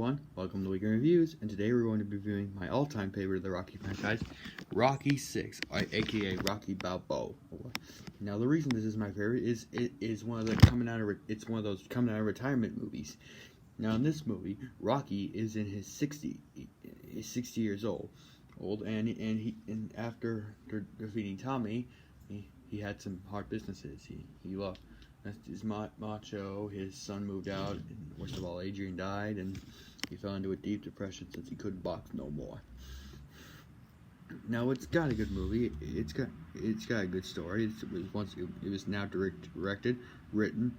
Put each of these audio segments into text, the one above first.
everyone, welcome to Weekend Reviews, and today we're going to be reviewing my all-time favorite of the Rocky franchise, Rocky 6, aka Rocky Balboa. Now the reason this is my favorite is it is one of those coming out of retirement movies. Now in this movie, Rocky is in his 60 years old, and after defeating Tommy, he had some hard businesses. He lost his macho, his son moved out, and worst of all, Adrian died, and he fell into a deep depression since he couldn't box no more. Now it's got a good movie. It's got a good story. It was now directed, written,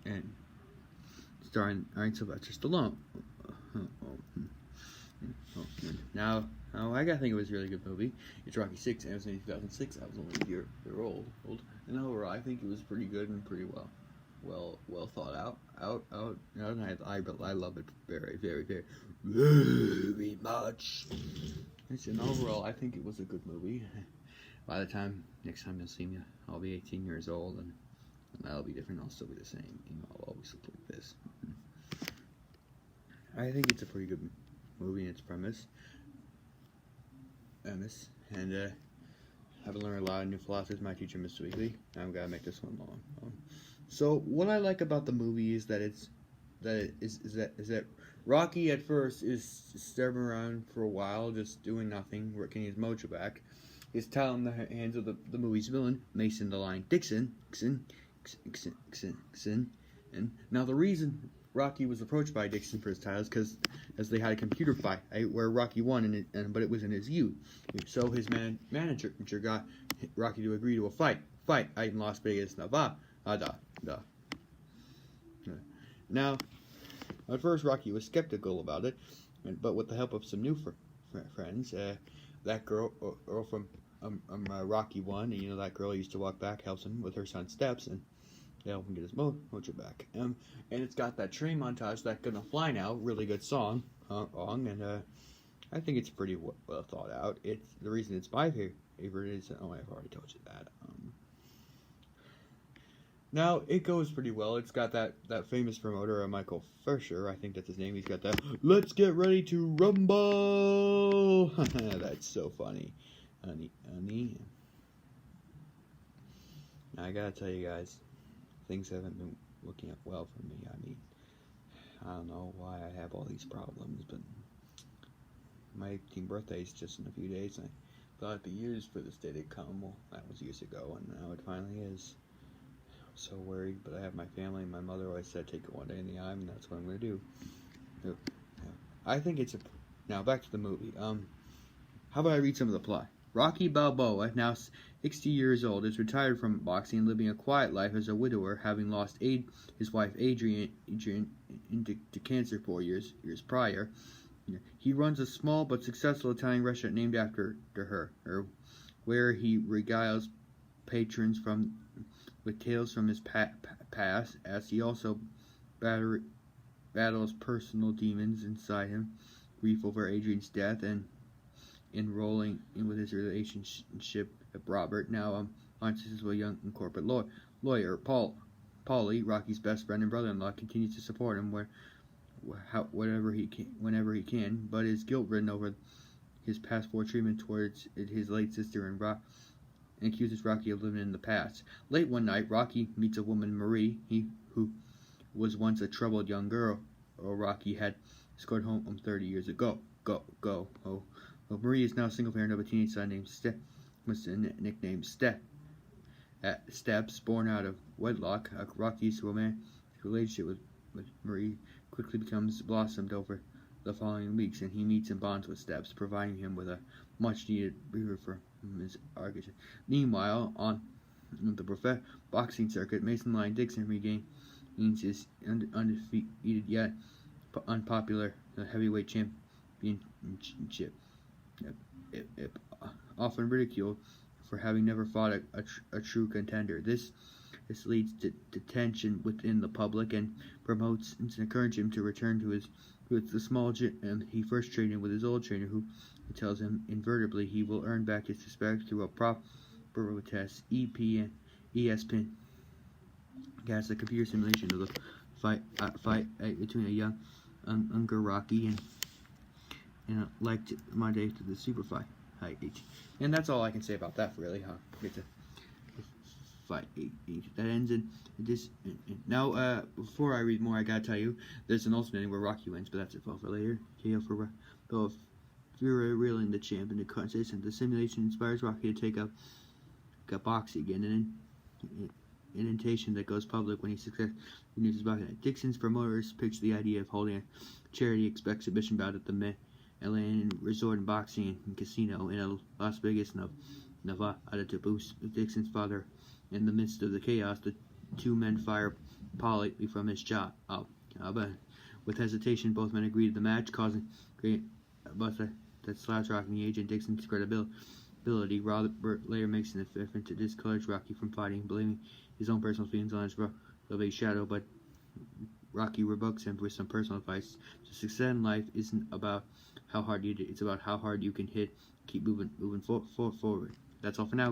and starring Sylvester Stallone. Now I think it was a really good movie. It's Rocky 6, and it was in 2006. I was only a year old. And overall, I think it was pretty good and pretty well thought out. And I love it very, very, very, very much. And overall, I think it was a good movie. By the time next time you'll see me, I'll be 18 years old, and that'll be different. I'll still be the same. I'll always look like this. I think it's a pretty good movie in its premise, and I've learned a lot of new philosophies. My teacher, Mr. Weekly. I'm gonna make this one long. So what I like about the movie is that Rocky at first is stepping around for a while, just doing nothing, working his mojo back. His title in the hands of the movie's villain, Mason the Lion Dixon. And now the reason Rocky was approached by Dixon for his title is because they had a computer fight where Rocky won, but it was in his youth. So his manager got Rocky to agree to a fight out in Las Vegas, Nevada. Now, at first Rocky was skeptical about it, but with the help of some new friends, that girl from Rocky 1, that girl used to walk back, helps him with her son's steps, and they help him get his mojo back. And it's got that train montage, that Gonna Fly Now, really good song, and I think it's pretty well thought out. The reason it's my favorite is, I've already told you that. Now, it goes pretty well. It's got that famous promoter, Michael Fisher, I think that's his name. He's got that, "Let's get ready to rumble." That's so funny. Honey. Now, I gotta tell you guys, things haven't been looking up well for me. I don't know why I have all these problems, but my 18th birthday is just in a few days. I thought it'd be years for this day to come. Well, that was years ago, and now it finally is. I'm so worried, but I have my family. My mother always said, take it one day in the eye, and that's what I'm going to do. I think it's now back to the movie. How about I read some of the plot? Rocky Balboa, now 60 years old, is retired from boxing and living a quiet life as a widower, having lost his wife Adrian to cancer 4 years prior. He runs a small but successful Italian restaurant named after her, where he regales patrons with tales from his past, as he also battles personal demons inside him, grief over Adrian's death, and enrolling in with his relationship with Robert, now unsuccessful young corporate lawyer. Paulie, Rocky's best friend and brother-in-law, continues to support him whenever he can, but is guilt-ridden over his past poor treatment towards his late sister and accuses Rocky of living in the past. Late one night, Rocky meets a woman, Marie, who was once a troubled young girl Rocky had escorted home 30 years ago. Marie is now a single parent of a teenage son named nicknamed Steps, born out of wedlock. Rocky's romantic relationship with Marie quickly blossomed over the following weeks, and he meets and bonds with Steps, providing him with a much-needed breather from his argument. Meanwhile, on the boxing circuit, Mason Lion Dixon regains his undefeated yet unpopular heavyweight championship. Often ridiculed for having never fought a true contender. This leads to tension within the public and promotes and encourages him to return to the small gym he first trained in with his old trainer, who tells him invertibly he will earn back his respect through a proper test. ESPN has a computer simulation of the fight between a young Uncle Rocky, and liked my day to the super fight age. And that's all I can say about that, really, huh? Get to fight age. That ends in this. Now, before I read more, I gotta tell you, there's an ultimate ending where Rocky wins, but that's it for later. KO for both Fury reeling the champ into contest, and the simulation inspires Rocky to take up boxing again, and an invitation that goes public when he successfully uses boxing. Dixon's promoters pitched the idea of holding a charity exhibition bout at the Atlantic Resort and Boxing and Casino in Las Vegas, Nevada, to boost Dixon's father. In the midst of the chaos, the two men fire politely from his job. But with hesitation, both men agree to the match, causing great buzz that slaps Rocky and agent Dixon's credibility. Robert later makes an effort to discourage Rocky from fighting, blaming his own personal feelings on his lovely shadow, but Rocky rebukes him with some personal advice. So success in life isn't about how hard you do; it's about how hard you can hit. Keep moving forward. That's all for now.